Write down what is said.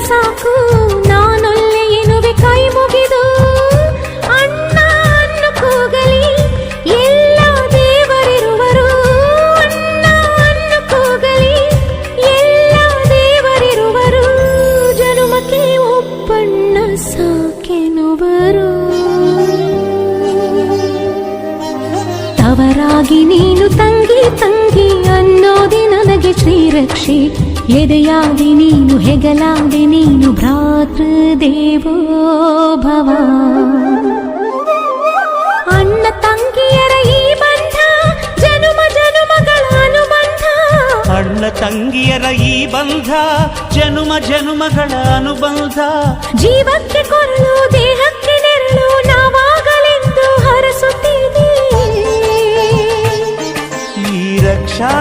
ಸಾಕು ನಾನೊಲ್ಲೆ ಎನ್ನುವೆ ಕೈ ಮುಗಿದು. ಅಣ್ಣ ಅನ್ನು ಕೂಗಲಿ ಎಲ್ಲ ದೇವರಿರುವರು, ಅಣ್ಣ ಅನ್ನು ಕೂಗಲಿ ಎಲ್ಲ ದೇವರಿರುವರು, ಜನುಮಕ್ಕೆ ಒಬ್ಬಣ್ಣ ಸಾಕೆನುವರು. ತವರಾಗಿ ನೀನು ತಂಗಿ ತಂಗಿ ಅನ್ನೋದೆ ನನಗೆ ಶ್ರೀರಕ್ಷೆ, ಎದೆಯಾದಿ ನೀನು ಹೆಗಲಾದಿ ನೀನು ಭ್ರಾತೃದೇವೋ ಭವ. ಅಣ್ಣ ತಂಗಿಯರ ಈ ಬಂಧ ಜನುಮ ಜನುಮಗಳ ಅನುಬಂಧ, ಅಣ್ಣ ತಂಗಿಯರ ಈ ಬಂಧ ಜನುಮ ಜನುಮಗಳ ಅನುಬಂಧ. ಜೀವಕ್ಕೆ ಕೊರಳು ದೇಹಕ್ಕೆ ನೆರಳು ನಾವಾಗಲೆಂದು ಹರಸುತ್ತೀವಿ. ಈ ರಕ್ಷಾ